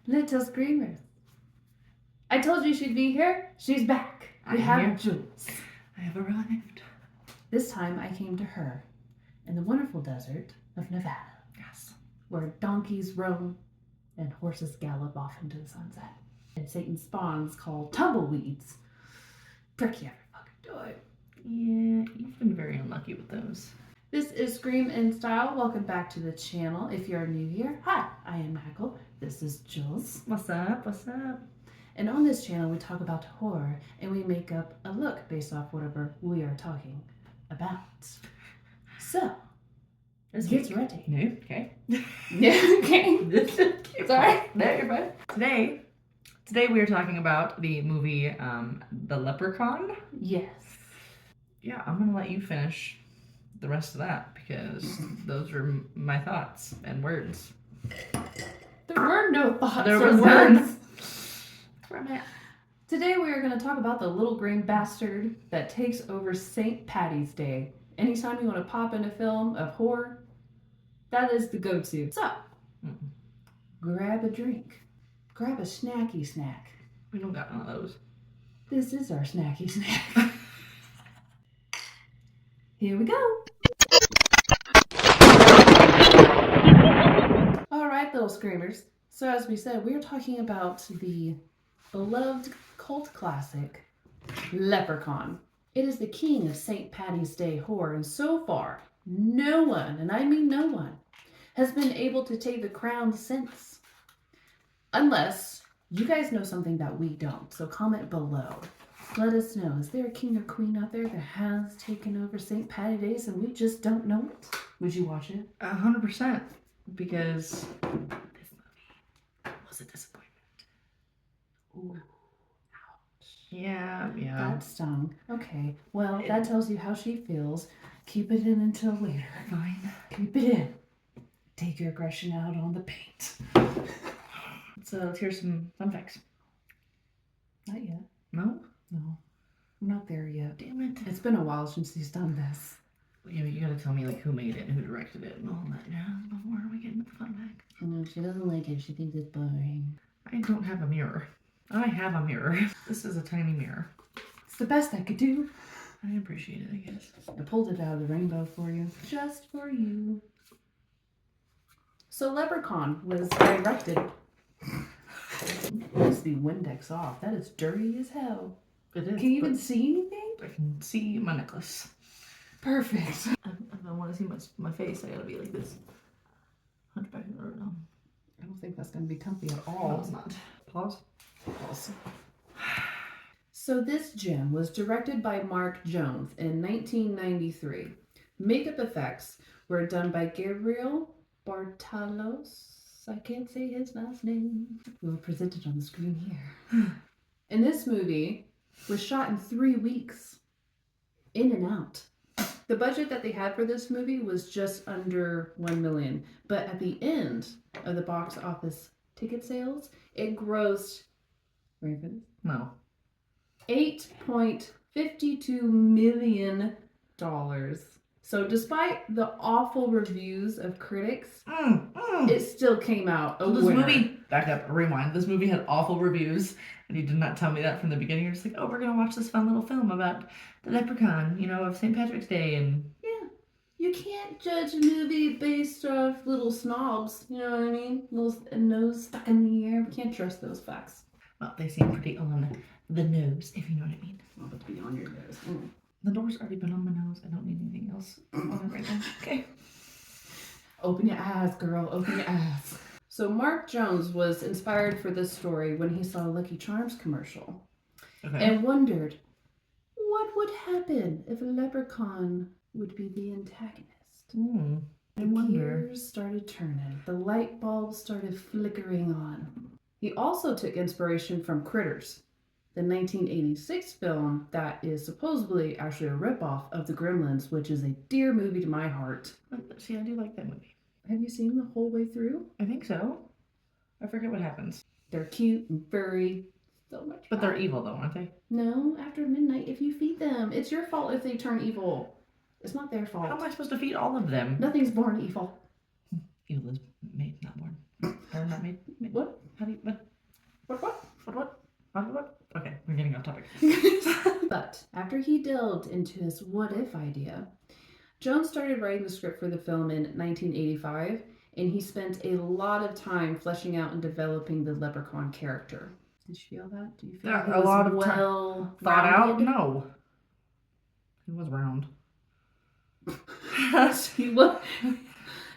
Little screamers. I told you she'd be here. She's back. We have Jules. I have arrived. This time I came to her in the wonderful desert of Nevada. Yes. Where donkeys roam and horses gallop off into the sunset. And Satan's spawns called tumbleweeds. Prick you every fucking time. Yeah, you've been very unlucky with those. This is Scream in Style. Welcome back to the channel. If you're new here, hi, I am Michael. This is Jules. What's up? What's up? And on this channel, we talk about horror and we make up a look based off whatever we are talking about. So, get ready. No, okay. Yeah, okay. Sorry. No, you're fine. Today we are talking about the movie The Leprechaun. Yes. Yeah, I'm gonna let you finish the rest of that because those are my thoughts and words. There were no thoughts There or was words. none. Where am I at? Today we are going to talk about the little green bastard that takes over St. Patty's Day. Anytime you want to pop in a film of horror, that is the go-to. So, grab a drink. Grab a snacky snack. We don't got none of those. This is our snacky snack. Here we go. All right, little screamers. So as we said, we're talking about the beloved cult classic, Leprechaun. It is the king of St. Patty's Day horror, and so far, no one, and I mean no one, has been able to take the crown since. Unless you guys know something that we don't, so comment below. Let us know, is there a king or queen out there that has taken over St. Patty's Day and we just don't know it? Would you watch it? 100%. Because this movie was a disappointment. Ooh. Yeah. That stung. Okay, well, that tells you how she feels. Keep it in until later. Fine. Keep it in. Take your aggression out on the paint. So let's hear some fun facts. Not yet. No? No. We're not there yet. Damn it. It's been a while since he's done this. Yeah, you gotta tell me like who made it and who directed it and all that jazz before we get into the fun facts. No, she doesn't like it. She thinks it's boring. I don't have a mirror. I have a mirror. This is a tiny mirror. It's the best I could do. I appreciate it, I guess. I pulled it out of the rainbow for you. Just for you. So Leprechaun was directed. Let's the Windex off. That is dirty as hell. It is. Can you even see anything? I can see my necklace. Perfect. If I want to see my face, I gotta be like this. Hunchback of Notre Dame. I don't think that's going to be comfy at No, all. it's not. Pause. Awesome. So this gem was directed by Mark Jones in 1993. Makeup effects were done by Gabriel Bartalos. I can't say his last name. We were presented on the screen here. And this movie was shot in 3 weeks. In and out. The budget that they had for this movie was just under $1 million. But at the end of the box office ticket sales, it grossed, ready for this? No. $8.52 million. So despite the awful reviews of critics, it still came out a winner. Movie, back up, rewind. This movie had awful reviews, and you did not tell me that from the beginning. You're just like, oh, we're gonna watch this fun little film about the Leprechaun, of St. Patrick's Day, and Yeah. You can't judge a movie based off little snobs, you know what I mean? Little nose stuck in the air. We can't trust those facts. well, they seem pretty on the nose, if you know what I mean. Well, but to be on your nose. The door's already been on my nose. I don't need anything else on it right now. Okay. Open your eyes, girl. Open your eyes. So Mark Jones was inspired for this story when he saw a Lucky Charms commercial and wondered what would happen if a leprechaun would be the antagonist. I The wonder. gears started turning. The light bulbs started flickering on. He also took inspiration from Critters, the 1986 film that is supposedly actually a ripoff of The Gremlins, which is a dear movie to my heart. See, I do like that movie. Have you seen the whole way through? I think so. I forget what happens. They're cute and furry. So much But they're fun. evil, though, aren't they? No, after midnight if you feed them. It's your fault if they turn evil. It's not their fault. How am I supposed to feed all of them? Nothing's born evil. Evil is made, not born. Or not made. What? How do you... What? topic. But after he delved into his what if idea, Jones started writing the script for the film in 1985, and he spent a lot of time fleshing out and developing the Leprechaun character. Did you feel that? Do you feel Yeah, he a was lot of well Thought out? rounded? No. He was round.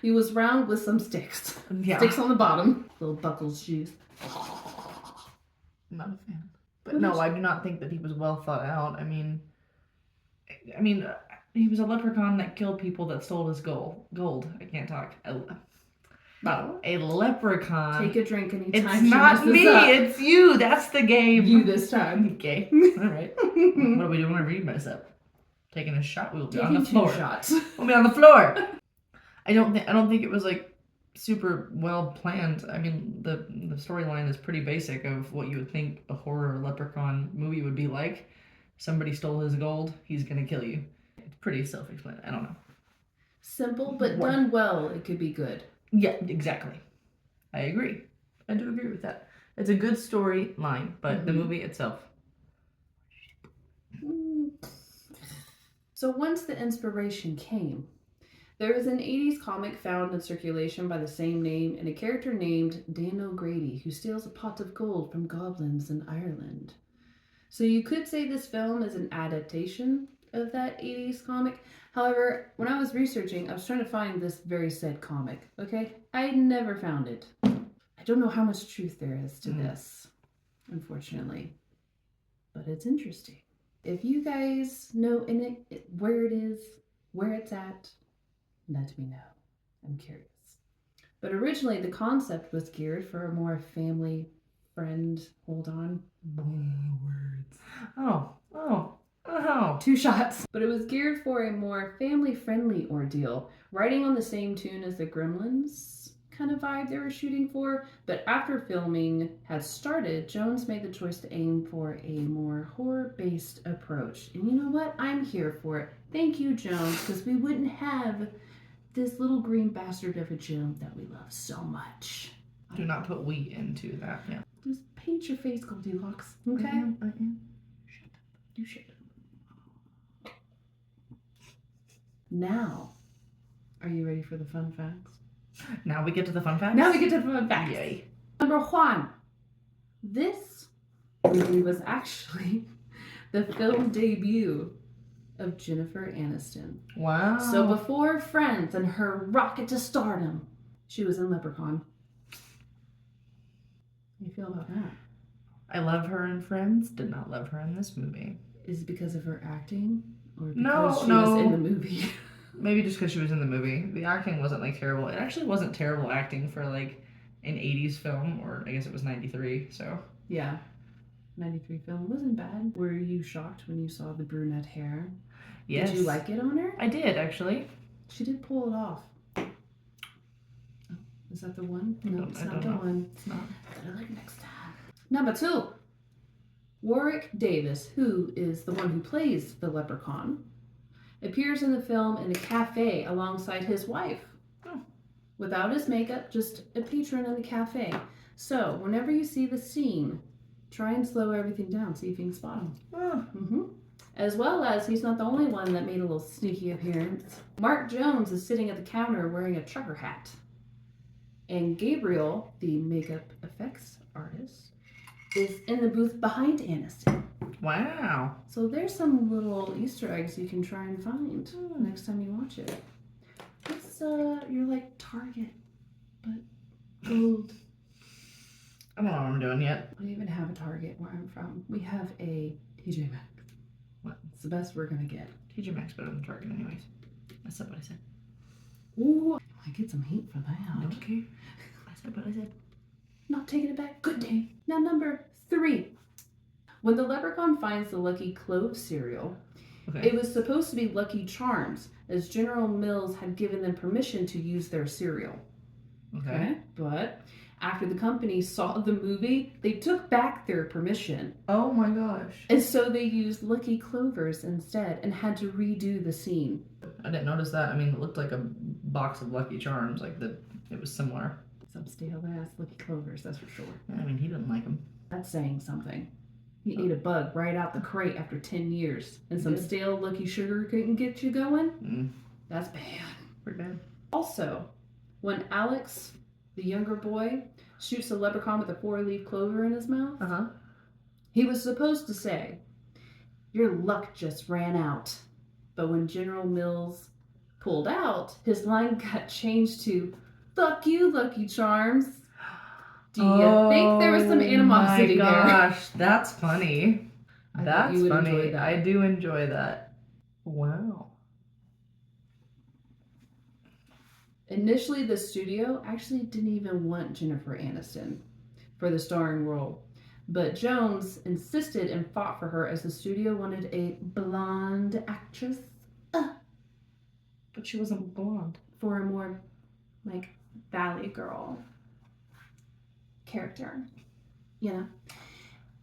He was round with some sticks. Yeah. Sticks on the bottom. Little buckles shoes. Not a fan. But no, I do not think that he was well thought out. I mean, he was a leprechaun that killed people that stole his gold. I can't talk. A leprechaun. Take a drink anytime. It's not me. It's you. That's the game. You this time. Okay. All right. What are we doing whenever you mess up? Taking a shot. We'll be on the floor. 2 shots. We'll be on the floor. I don't think it was like super well planned. I mean, the storyline is pretty basic of what you would think a horror leprechaun movie would be like. Somebody stole his gold. He's gonna kill you. It's pretty self-explanatory. I don't know. Simple, but done well, it could be good. Yeah, exactly. I agree. I do agree with that. It's a good storyline, but the movie itself. So once the inspiration came, there was an 80s comic found in circulation by the same name and a character named Dan O'Grady who steals a pot of gold from goblins in Ireland. So you could say this film is an adaptation of that 80s comic. However, when I was researching, I was trying to find this very said comic, okay? I never found it. I don't know how much truth there is to this, unfortunately. But it's interesting. If you guys know where it is, where it's at, let me know. I'm curious. But originally, the concept was geared for a more family friend. Hold on. Words. Oh. 2 shots. But it was geared for a more family-friendly ordeal, writing on the same tune as the Gremlins kind of vibe they were shooting for. But after filming had started, Jones made the choice to aim for a more horror-based approach. And you know what? I'm here for it. Thank you, Jones, because we wouldn't have this little green bastard of a Joan that we love so much. Do not put we into that. Yeah. Just paint your face, Goldilocks. Okay? I am. You should. Now, are you ready for the fun facts? Now we get to the fun facts? Now we get to the fun facts. Yay. Number 1. This movie was actually the film debut of Jennifer Aniston. Wow. So before Friends and her rocket to stardom, she was in Leprechaun. How do you feel about that? I love her in Friends. Did not love her in this movie. Is it because of her acting? Or because No, she was in the movie? Maybe just because she was in the movie. The acting wasn't like terrible. It actually wasn't terrible acting for like an 80s film, or I guess it was 93, so. Yeah. 93 film wasn't bad. Were you shocked when you saw the brunette hair? Yes. Did you like it on her? I did, actually. She did pull it off. Oh, is that the one? No, it's not the one. It's not. Gotta look next time. Number 2. Warwick Davis, who is the one who plays the Leprechaun, appears in the film in a cafe alongside his wife. Oh. Without his makeup, just a patron in the cafe. So, whenever you see the scene, try and slow everything down, see if you can spot him. Oh. As well as, he's not the only one that made a little sneaky appearance. Mark Jones is sitting at the counter wearing a trucker hat. And Gabriel, the makeup effects artist, is in the booth behind Aniston. Wow. So there's some little Easter eggs you can try and find next time you watch it. It's you're like Target, but gold. I don't know what I'm doing yet. We don't even have a Target where I'm from. We have a TJ Maxx. What? It's the best we're gonna get. TJ Maxx better than Target, anyways. That's not what I said. Ooh, I get some heat for that. Don't care. I said what I said. Not taking it back. Good day. Now number 3. When the leprechaun finds the Lucky Clove cereal, it was supposed to be Lucky Charms, as General Mills had given them permission to use their cereal. Okay. But after the company saw the movie, they took back their permission. Oh my gosh. And so they used Lucky Clovers instead and had to redo the scene. I didn't notice that. I mean, it looked like a box of Lucky Charms, like it was similar. Some stale ass Lucky Clovers, that's for sure. I mean, he didn't like them. That's saying something. He ate a bug right out the crate after 10 years, and some Good. stale Lucky Sugar couldn't get you going? Mm, That's bad. pretty bad. Also, when Alex, the younger boy, shoots a leprechaun with a 4-leaf clover in his mouth, he was supposed to say, "Your luck just ran out." But when General Mills pulled out, his line got changed to, "Fuck you, Lucky Charms." Do you think there was some animosity there? Oh there? my gosh, that's funny. I thought That's you would funny. enjoy that. I do enjoy that. Wow. Initially, the studio actually didn't even want Jennifer Aniston for the starring role, but Jones insisted and fought for her as the studio wanted a blonde actress But she wasn't blonde. for a more like Valley Girl character, you know.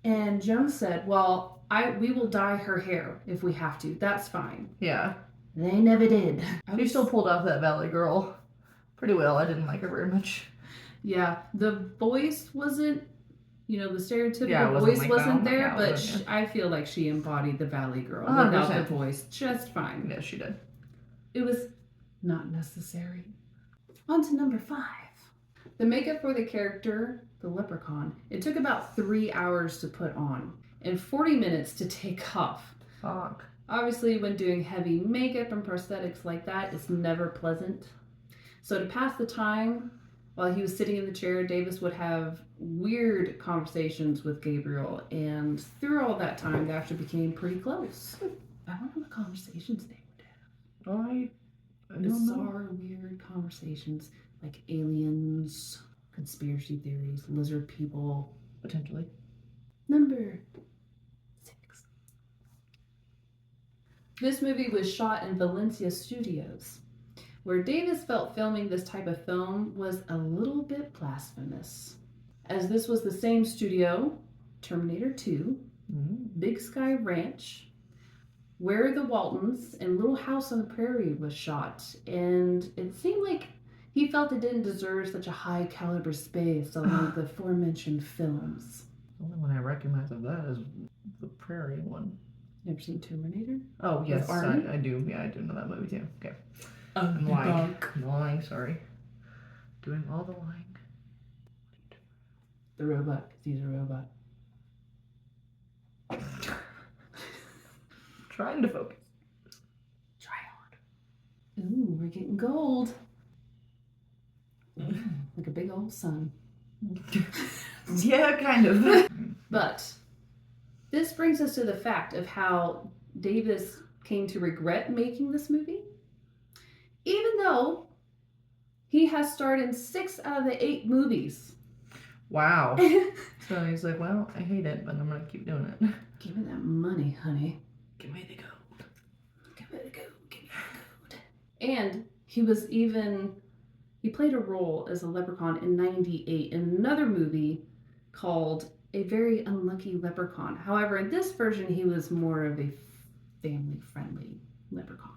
And Jones said, "Well, we will dye her hair if we have to. That's fine." Yeah. They never did. She still pulled off that Valley Girl pretty well. I didn't like her very much. Yeah, the voice wasn't, the stereotypical Yeah, it wasn't voice like wasn't that. there, Yeah, it but wasn't, I feel like she embodied the Valley Girl 100%. without the voice just fine. Yeah, she did. It was not necessary. On to number 5. The makeup for the character, the Leprechaun, it took about 3 hours to put on and 40 minutes to take off. Fuck. Obviously, when doing heavy makeup and prosthetics like that, it's never pleasant. So to pass the time, while he was sitting in the chair, Davis would have weird conversations with Gabriel, and through all that time, they actually became pretty close. I wonder what conversations they would have. I don't know. Bizarre, weird conversations, like aliens, conspiracy theories, lizard people. Potentially. Number 6. This movie was shot in Valencia Studios, where Davis felt filming this type of film was a little bit blasphemous, as this was the same studio, Terminator 2, Big Sky Ranch, Where the Waltons, and Little House on the Prairie was shot, and it seemed like he felt it didn't deserve such a high caliber space along the aforementioned films. The only one I recognize of that is the Prairie one. Never seen Terminator? Oh, yes, Arnie? I do. Yeah, I do know that movie too. Okay. I'm lying, sorry. Doing all the lying. The robot, because he's a robot. Trying to focus. Try hard. Ooh, we're getting gold. Ooh, like a big old sun. Yeah, kind of. But this brings us to the fact of how Davis came to regret making this movie. Even though he has starred in 6 out of the 8 movies. Wow. So he's like, well, I hate it, but I'm going to keep doing it. Give me that money, honey. Give me the gold. Give me the gold. Give me the gold. And he played a role as a leprechaun in 98 in another movie called A Very Unlucky Leprechaun. However, in this version, he was more of a family-friendly leprechaun.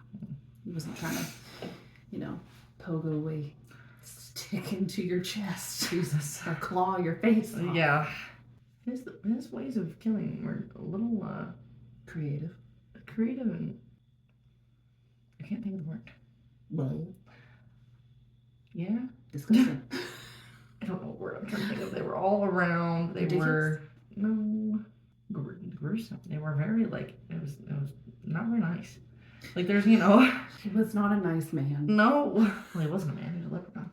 He wasn't trying to, pogo away, stick into your chest, Jesus, or claw your face off. Yeah. His ways of killing were a little Creative. and I can't think of the word. Well, Yeah. disgusting. I don't know what word I'm trying to think of. They were all around. They Ridiculous? were gruesome. They were very it was not very nice. Like there's He was not a nice man. no. Well, he wasn't a man. He was a leprechaun.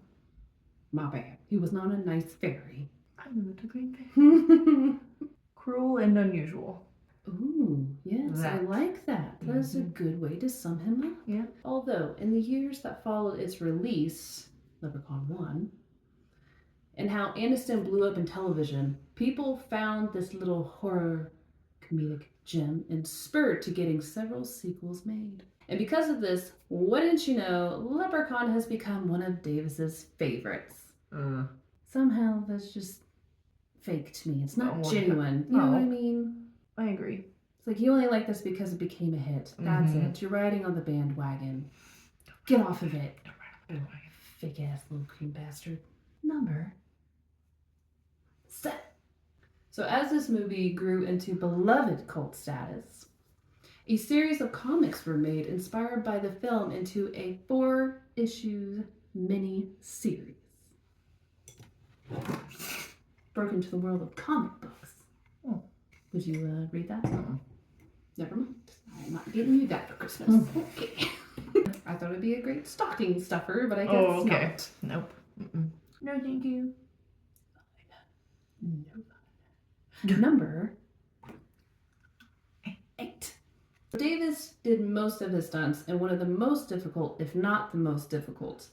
My bad. He was not a nice fairy. I knew the green thing. Cruel and unusual. Ooh, yes, I That. like that. That's a good way to sum him up. Yeah. Although, in the years that followed its release, Leprechaun 1, and how Aniston blew up in television, people found this little horror comedic gem and spurred to getting several sequels made. And because of this, wouldn't you know, Leprechaun has become one of Davis's favorites. Somehow that's just fake to me. It's not genuine. You know what I mean? I agree. It's like you only like this because it became a hit. That's it. You're riding on the bandwagon. Get off of it. Don't ride on the bandwagon. Fake ass little cream bastard. Number 7. So as this movie grew into beloved cult status, a series of comics were made inspired by the film into a 4-issue mini-series. Broke into the world of comic books. Oh. Would you read that? Uh-uh. Never mind. I'm not getting you that for Christmas. Okay. I thought it'd be a great stocking stuffer, but I guess not. Nope. Mm-mm. No, thank you. No. Number 8. Davis did most of his stunts, and one of the most difficult, if not the most difficult,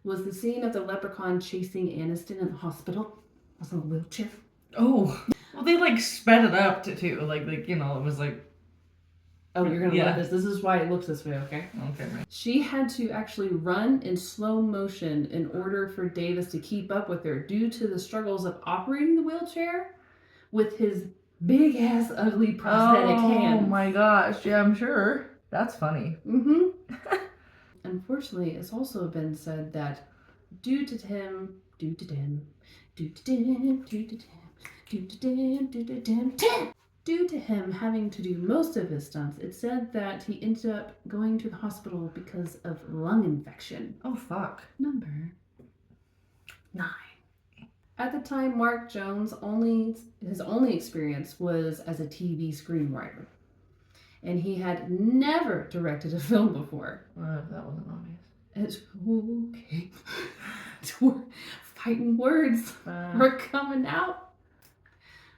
was the scene of the leprechaun chasing Aniston in the hospital. I was in a wheelchair. Oh. Well, they like sped it up too. Like it was like. Oh, you're gonna love this. This is why it looks this way, okay? Okay, right. She had to actually run in slow motion in order for Davis to keep up with her due to the struggles of operating the wheelchair with his big ass ugly prosthetic hand. Oh my gosh, yeah, I'm sure. That's funny. Unfortunately, it's also been said that due to him having to do most of his stunts, it said that he ended up going to the hospital because of lung infection. Oh, fuck. Number 9. At the time, Mark Jones' his only experience was as a TV screenwriter. And he had never directed a film before. That wasn't obvious. It's okay. Fighting words were coming out.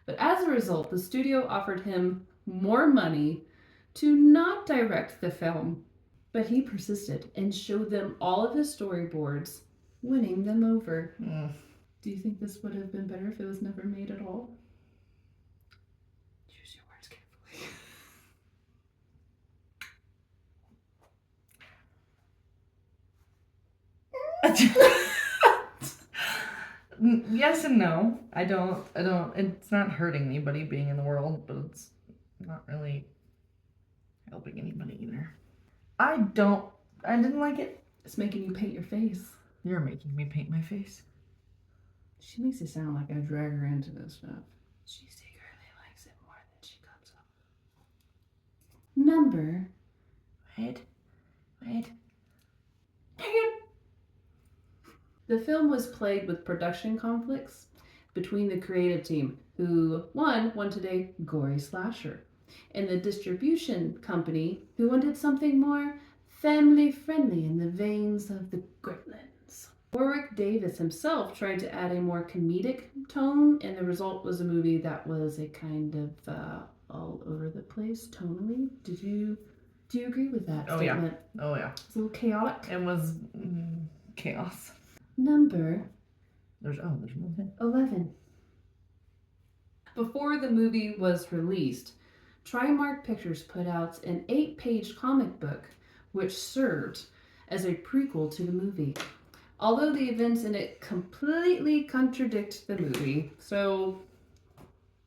But as a result, the studio offered him more money to not direct the film. But he persisted and showed them all of his storyboards, winning them over. Do you think this would have been better if it was never made at all? Choose your words carefully. Yes and no. I don't. It's not hurting anybody being in the world, but it's not really helping anybody either. I didn't like it. It's making you paint your face. You're making me paint my face. She makes it sound like I drag her into this stuff. She secretly likes it more than she comes up. Number. Wait. Dang it. The film was plagued with production conflicts between the creative team, who, one, wanted a gory slasher, and the distribution company, who wanted something more family-friendly in the veins of the Gremlins. Warwick Davis himself tried to add a more comedic tone, and the result was a movie that was a kind of all over the place tonally. Do you agree with that statement? Yeah. Oh yeah. It's a little chaotic. It was chaos. Number. There's one thing. 11. Before the movie was released, Trimark Pictures put out an 8-page comic book which served as a prequel to the movie. Although the events in it completely contradict the movie. So,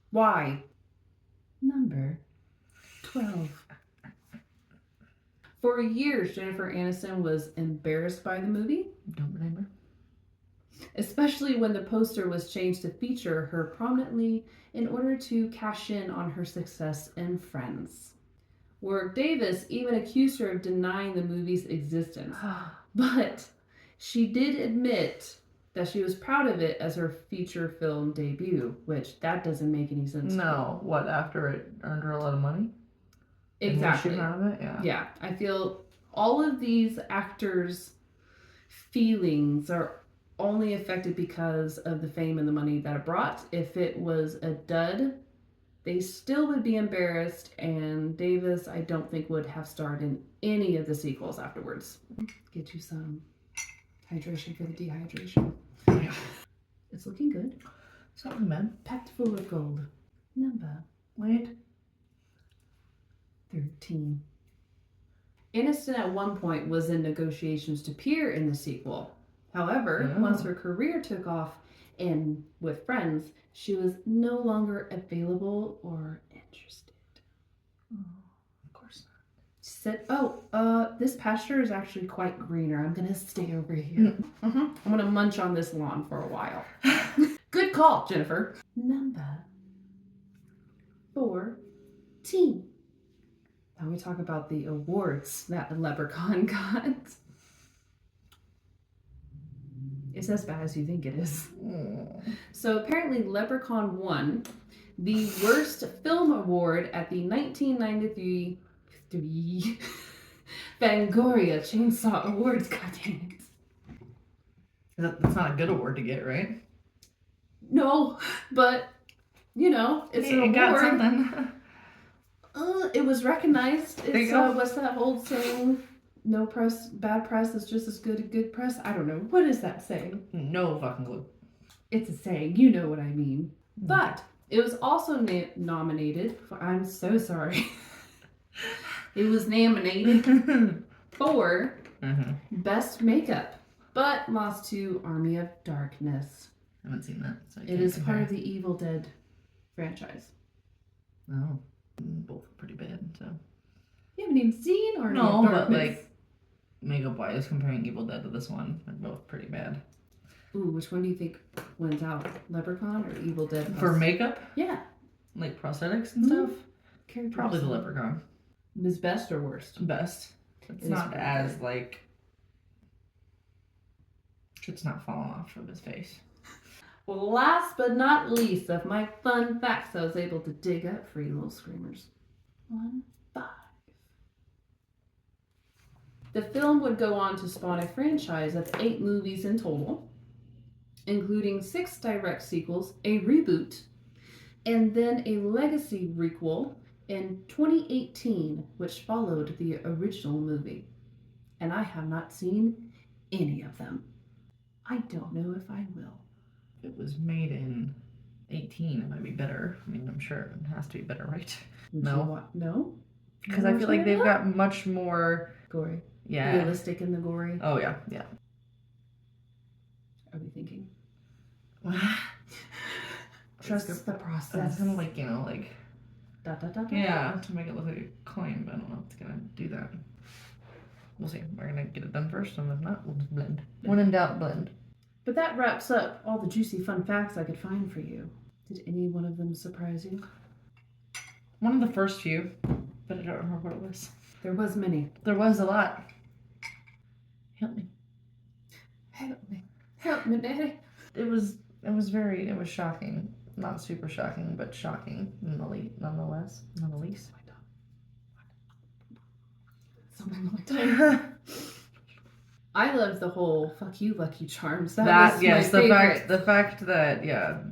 why? Number 12. For years, Jennifer Aniston was embarrassed by the movie. Don't blame her. Especially when the poster was changed to feature her prominently in order to cash in on her success in Friends. Warwick Davis even accused her of denying the movie's existence. But she did admit that she was proud of it as her feature film debut, which that doesn't make any sense. No, what, after it earned her a lot of money? Exactly. And out of it? Yeah. Yeah, I feel all of these actors' feelings are only affected because of the fame and the money that it brought. If it was a dud, they still would be embarrassed, and Davis, I don't think, would have starred in any of the sequels afterwards. Get you some hydration for the dehydration. Yeah. It's looking good. Something, man. Packed full of gold. Number. Wait. 13. Aniston at one point was in negotiations to appear in the sequel. However, once her career took off and with Friends, she was no longer available or interested. Oh, of course not. She said, this pasture is actually quite greener. I'm going to stay over here. I'm going to munch on this lawn for a while. Good call, Jennifer. Number 14. Now we talk about the awards that Leprechaun got. It's as bad as you think it is. So apparently Leprechaun won the worst film award at the 1993 Fangoria Chainsaw Awards. God dang it. That's not a good award to get, right? No, but you know, it's an It award. got something. It was recognized. There you It's go. what's that old saying? No press, bad press is just as good as good press. I don't know. What is that saying? No fucking clue. It's a saying. You know what I mean. But it was also nominated for. I'm so sorry. It was nominated for Best Makeup, but lost to Army of Darkness. I haven't seen that. So It is part of the Evil Dead franchise. Oh, both pretty bad. So You haven't even seen Army no, of but Darkness. like makeup wise, comparing Evil Dead to this one, they're both pretty bad. Ooh, which one do you think wins out? Leprechaun or Evil Dead? For makeup, Yeah. like prosthetics and stuff, Character probably the design. Leprechaun. Is best or worst? Best. It's It not is as pretty like it's not falling off from his face. Well, last but not least of my fun facts I was able to dig up for you little screamers. 1, 5. The film would go on to spawn a franchise of 8 movies in total, including 6 direct sequels, a reboot, and then a legacy requel in 2018, which followed the original movie. And I have not seen any of them. I don't know if I will. If it was made in 18, it might be better. I mean, I'm sure it has to be better, right? Would No. you want, no? Because I feel like they've got much more. Gory. Yeah. Realistic in the gory. Oh yeah, yeah. Are we thinking? Trust Trust the process. That's kind of like, you know, like Da, da, da, da. yeah, to make it look like a claim, but I don't know if it's gonna do that. We'll see. We're gonna get it done first, and if not, we'll just blend. When in doubt, blend. But that wraps up all the juicy fun facts I could find for you. Did any one of them surprise you? One of the first few, but I don't remember what it was. There was many. There was a lot. Help me. Help me. Help me, Daddy. It was shocking. Not super shocking, but shocking nonetheless. Nonetheless. Something on my tongue. I loved the whole "fuck you, Lucky Charms." That was yes, my favorite. the fact that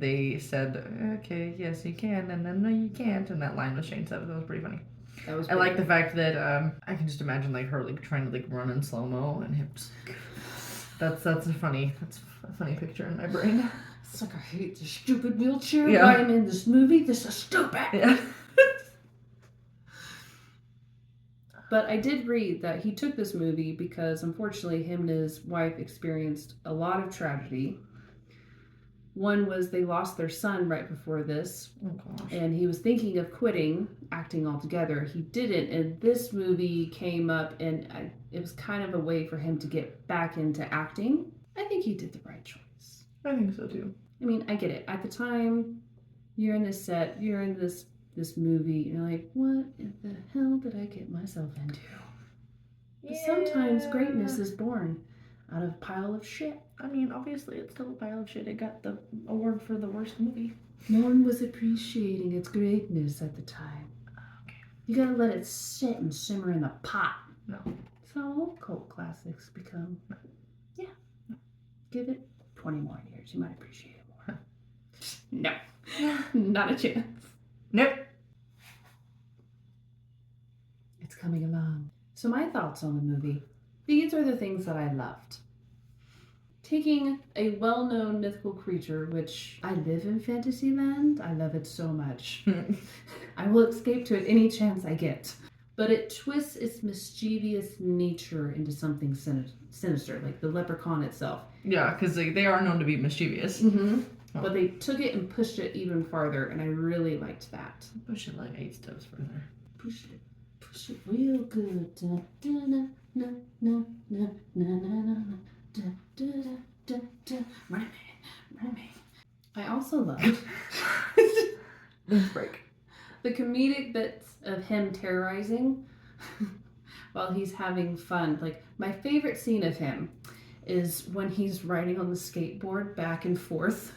they said okay, yes you can, and then no you can't, and that line was changed. That was pretty funny. That was. I like the fact that I can just imagine like her like trying to like run in slow mo and him just. That's a funny picture in my brain. It's like I hate this stupid wheelchair. Yeah. Why I'm in this movie. This is stupid. Yeah. But I did read that he took this movie because unfortunately him and his wife experienced a lot of tragedy. One was they lost their son right before this, Oh gosh. and he was thinking of quitting acting altogether. He didn't, and this movie came up, and it was kind of a way for him to get back into acting. I think he did the right choice. I think so too. I mean, I get it. At the time, you're in this set, you're in this movie, you're like, what in the hell did I get myself into? But sometimes greatness is born out of a pile of shit. I mean, obviously it's still a pile of shit. It got the award for the worst movie. No one was appreciating its greatness at the time. Okay. You gotta let it sit and simmer in the pot. No. That's how all cult classics become. Yeah. Give it 20 more years. You might appreciate it more. No. Not a chance. Nope. It's coming along. So my thoughts on the movie. These are the things that I loved. Taking a well-known mythical creature, which I live in Fantasyland, I love it so much. I will escape to it any chance I get. But it twists its mischievous nature into something sinister, like the leprechaun itself. Yeah, because they are known to be mischievous. Mm-hmm. Oh. But they took it and pushed it even farther, and I really liked that. Push it like 8 steps further. Push it real good. Da, da, da, na, na, na, na, na, na, na. Da, da, da, da, da. Run a man. I also love Let's break. The comedic bits of him terrorizing while he's having fun. Like, my favorite scene of him is when he's riding on the skateboard back and forth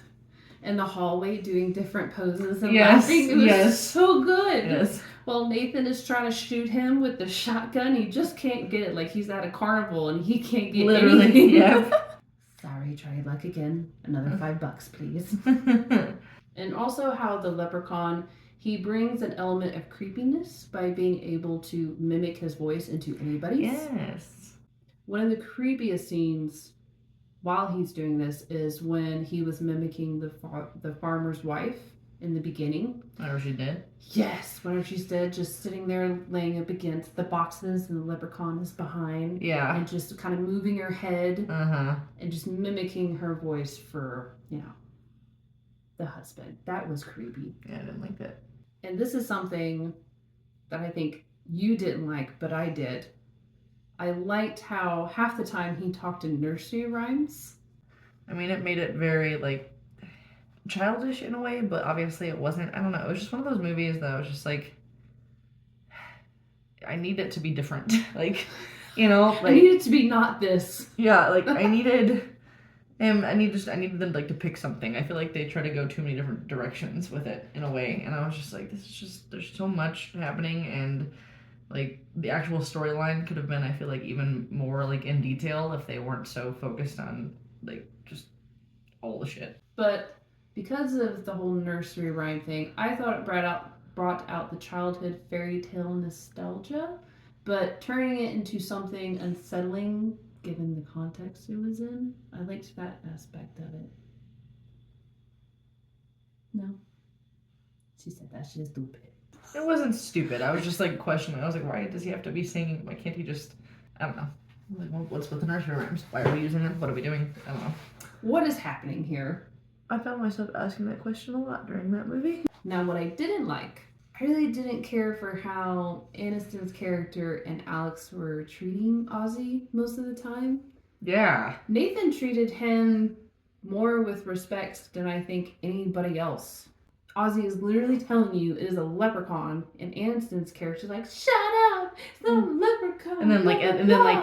in the hallway doing different poses and laughing. It was so good. Yes. While Nathan is trying to shoot him with the shotgun, he just can't get it. Like, he's at a carnival and he can't get anything. Yep. Sorry, try your luck again. Another $5, please. And also how the leprechaun, he brings an element of creepiness by being able to mimic his voice into anybody's. Yes. One of the creepiest scenes while he's doing this is when he was mimicking the farmer's wife in the beginning. Whatever she did. Yes, whenever she's dead, just sitting there laying up against the boxes and the leprechaun is behind. Yeah. And just kind of moving her head. Uh-huh. And just mimicking her voice for, the husband. That was creepy. Yeah, I didn't like that. And this is something that I think you didn't like, but I did. I liked how half the time he talked in nursery rhymes. I mean, it made it very, like, childish in a way, but obviously it wasn't. I don't know. It was just one of those movies that was just like, I need it to be different. Like, like, I need it to be not this. Yeah, like I needed him. I needed them like to pick something. I feel like they try to go too many different directions with it in a way, and I was just like, this is just there's so much happening, and like the actual storyline could have been, I feel like, even more like in detail if they weren't so focused on like just all the shit. But because of the whole nursery rhyme thing, I thought it brought out the childhood fairy tale nostalgia, but turning it into something unsettling given the context it was in, I liked that aspect of it. No? She said that shit is stupid. It wasn't stupid. I was just like questioning. I was like, why does he have to be singing? Why can't he just, I don't know. Like, well, what's with the nursery rhymes? Why are we using them? What are we doing? I don't know. What is happening here? I found myself asking that question a lot during that movie. Now, what I didn't like, I really didn't care for how Aniston's character and Alex were treating Ozzy most of the time. Yeah. Nathan treated him more with respect than I think anybody else. Ozzy is literally telling you it is a leprechaun, and Aniston's character is like, "Shut up, it's not a leprechaun." And then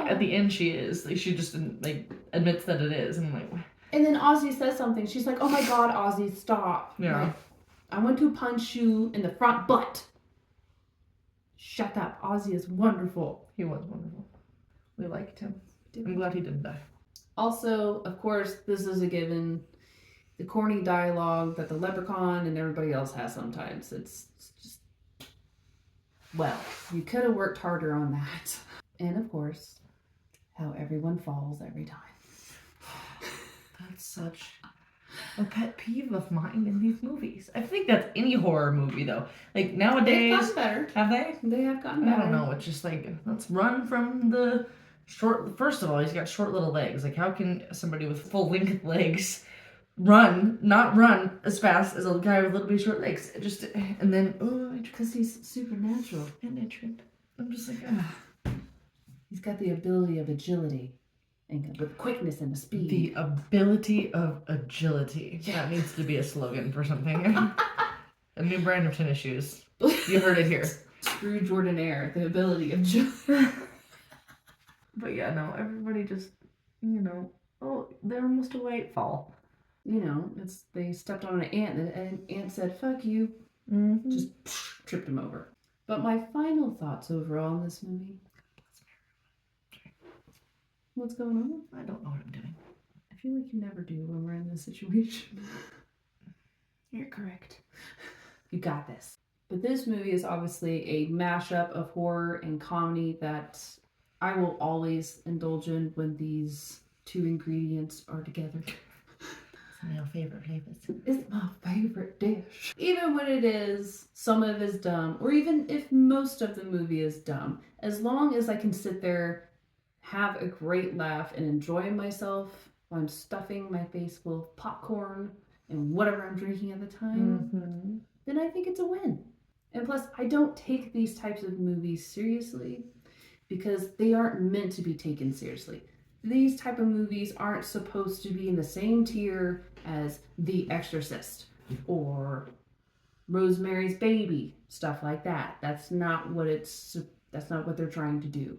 at the end she is like, she just like admits that it is, and I'm like. And then Ozzy says something. She's like, "Oh my God, Ozzy, stop!" Yeah. Like, I want to punch you in the front butt. Shut up. Ozzy is wonderful. He was wonderful. We liked him. I'm glad he didn't die. Also, of course, this is a given. The corny dialogue that the leprechaun and everybody else has sometimes. It's just, well, you could have worked harder on that. And of course, how everyone falls every time. That's such a pet peeve of mine in these movies. I think that's any horror movie though. Like nowadays, They've gotten better. have they? They have gotten better. I don't know. It's just like, let's run from the short. First of all, he's got short little legs. Like, how can somebody with full length legs not run as fast as a guy with little bitty short legs? And then because he's supernatural. And I tripped. I'm just like, He's got the ability of agility. And with quickness and speed. The ability of agility. Yeah. That needs to be a slogan for something. A new brand of tennis shoes. You heard it here. Screw Jordan-Air, the ability of agility. But yeah, no, everybody just, oh, they're almost a white fall. They stepped on an ant and an ant said, "Fuck you." Mm-hmm. Just tripped him over. But my final thoughts overall on this movie. What's going on? I don't know what I'm doing. I feel like you never do when we're in this situation. You're correct. You got this. But this movie is obviously a mashup of horror and comedy that I will always indulge in when these two ingredients are together. It's my favorite flavors. It's my favorite dish. Even when it is, some of it is dumb, or even if most of the movie is dumb, as long as I can sit there, have a great laugh, and enjoy myself while I'm stuffing my face full of popcorn and whatever I'm drinking at the time, then I think it's a win. And plus, I don't take these types of movies seriously because they aren't meant to be taken seriously. These type of movies aren't supposed to be in the same tier as The Exorcist or Rosemary's Baby, stuff like that. That's not what they're trying to do.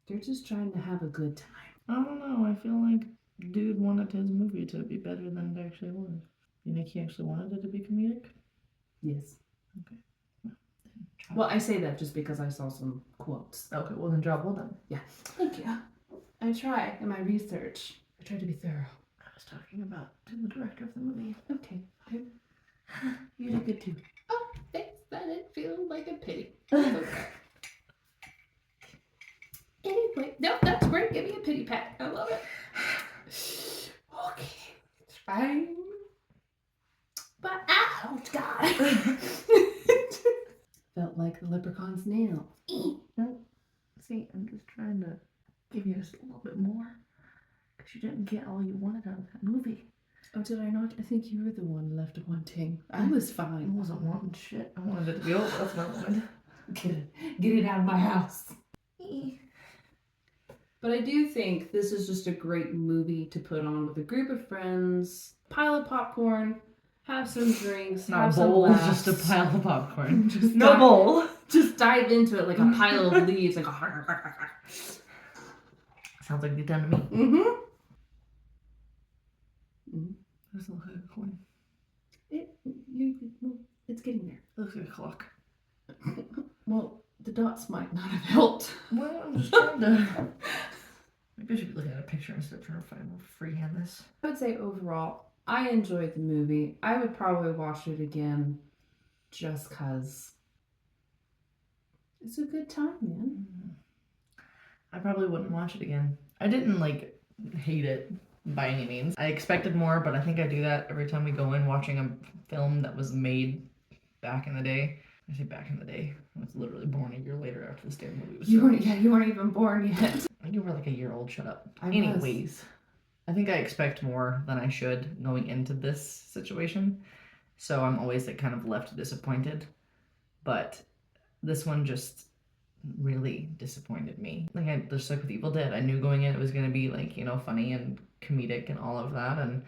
They're just trying to have a good time. I don't know. I feel like dude wanted his movie to be better than it actually was. You think he actually wanted it to be comedic? Yes. Okay. Well, I say that just because I saw some quotes. Okay, well then job well done. Yeah. Thank you. I try in my research. I try to be thorough. I was talking about to the director of the movie. Okay. You did good too. Oh, thanks. That didn't feel like a pity. Okay. Anyway, no, that's great. Give me a pity pat. I love it. Okay. It's fine. But ouch, God. Felt like the leprechaun's nail. No, see, I'm just trying to give you just a little bit more. Because you didn't get all you wanted out of that movie. Oh, did I not? I think you were the one left wanting. I was I fine. wasn't wanting shit. I wanted it to be over. That's what I wanted. Get it out of my house. But I do think this is just a great movie to put on with a group of friends, pile of popcorn, have some drinks, Not have a some bowl, laughs. just a pile of popcorn. Just No dive- bowl. Just dive into it like a pile of leaves. Like Sounds like you've done to me. mm-hmm. This looks like a coin. It's getting there. Looks like a clock. Well, the dots might not have helped. Well, I'm just trying to... Maybe I should be looking at a picture instead of trying to find freehand this. I would say overall, I enjoyed the movie. I would probably watch it again just because it's a good time, man. I probably wouldn't watch it again. I didn't, hate it by any means. I expected more, but I think I do that every time we go in watching a film that was made back in the day. I say back in the day. I was literally born a year later after this damn movie was You filmed. weren't even born yet. You were like a year old, shut up. I was. Anyways, I think I expect more than I should going into this situation. So I'm always kind of left disappointed. But this one just really disappointed me. Just like with Evil Dead, I knew going in it was going to be funny and comedic and all of that, and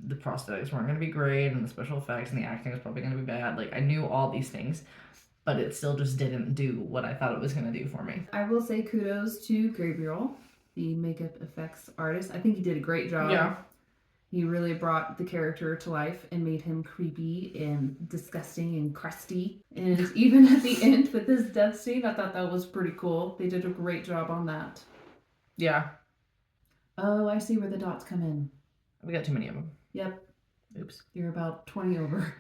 the prosthetics weren't going to be great, and the special effects and the acting was probably going to be bad. I knew all these things, but it still just didn't do what I thought it was going to do for me. I will say kudos to Gabriel, the makeup effects artist. I think he did a great job. Yeah. He really brought the character to life and made him creepy and disgusting and crusty. And even at the end with this death scene, I thought that was pretty cool. They did a great job on that. Yeah. Oh, I see where the dots come in. We got too many of them. Yep. Oops. You're about 20 over.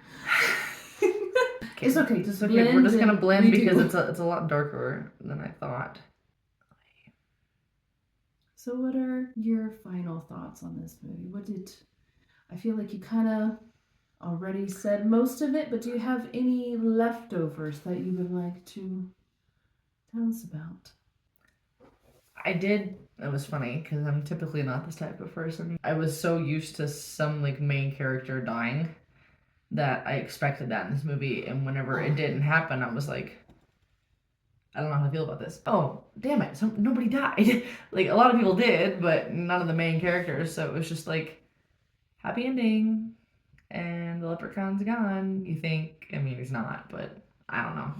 It's okay. Just Okay, blend we're just gonna and blend redo. because it's a lot darker than I thought. So what are your final thoughts on this movie? I feel like you kind of already said most of it, but do you have any leftovers that you would like to tell us about? I did. It was funny because I'm typically not this type of person. I was so used to some main character dying that I expected that in this movie, and whenever it didn't happen, I was like, I don't know how to feel about this. Oh, damn it! Nobody died. A lot of people did, but none of the main characters. So it was just happy ending, and the leprechaun's gone. You think? I mean, he's not, but I don't know.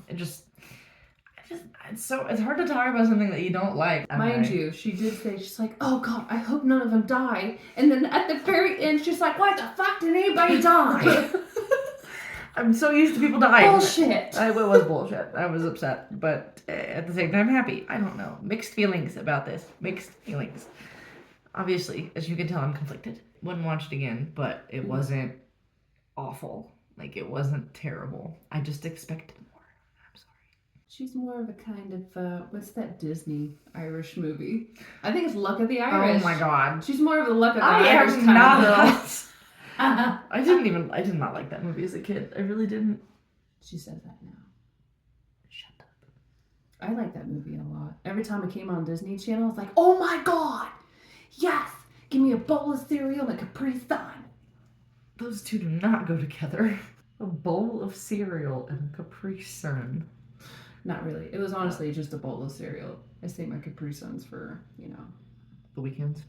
It's hard to talk about something that you don't like. Mind you, she did say, she's like, oh God, I hope none of them die. And then at the very end, she's like, why the fuck did anybody die? I'm so used to people dying. Bullshit. It was bullshit. I was upset, but at the same time, happy. I don't know. Mixed feelings about this. Mixed feelings. Obviously, as you can tell, I'm conflicted. Wouldn't watch it again, but it wasn't awful. It wasn't terrible. I just expected more. I'm sorry. She's more of a kind of, what's that Disney Irish movie? I think it's Luck of the Irish. Oh my God. She's more of the Luck of the I Irish am kind not. of girl. I did not like that movie as a kid. I really didn't. She says that now. Shut up. I like that movie a lot. Every time it came on Disney Channel, I was like, oh my God, yes, give me a bowl of cereal and a Capri Sun. Those two do not go together. A bowl of cereal and a Capri Sun. Not really. It was honestly just a bowl of cereal. I save my Capri Suns for, The weekends.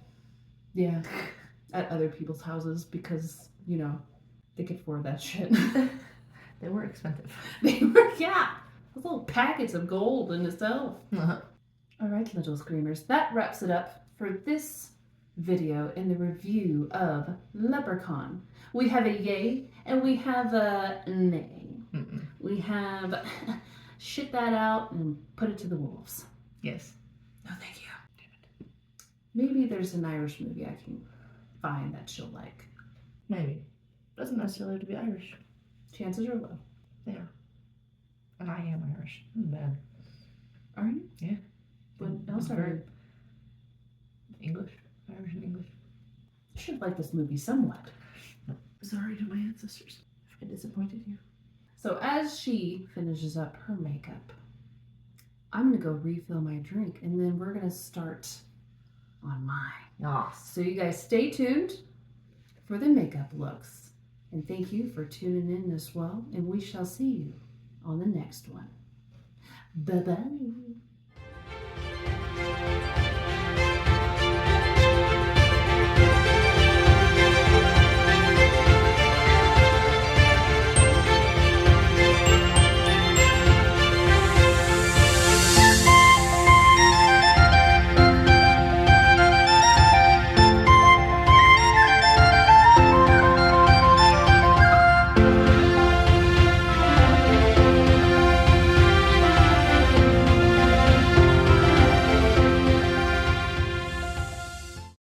Yeah. At other people's houses because, they could afford that shit. They were expensive. They were, yeah, those little packets of gold in itself. All right, little screamers, that wraps it up for this video in the review of Leprechaun. We have a yay and we have a nay. Mm-mm. We have shit that out and put it to the wolves. Yes. No, thank you. Maybe there's an Irish movie I can find that she'll like. Maybe. Doesn't necessarily have to be Irish. Chances are low. Yeah. And I am Irish. I'm bad. Are you? Yeah. What I'm else are very- you? English. Irish and English. You should like this movie somewhat. Sorry to my ancestors if I disappointed you. So as she finishes up her makeup, I'm going to go refill my drink and then we're going to start on mine. Yes. So you guys stay tuned for the makeup looks. And thank you for tuning in as well. And we shall see you on the next one. Bye-bye.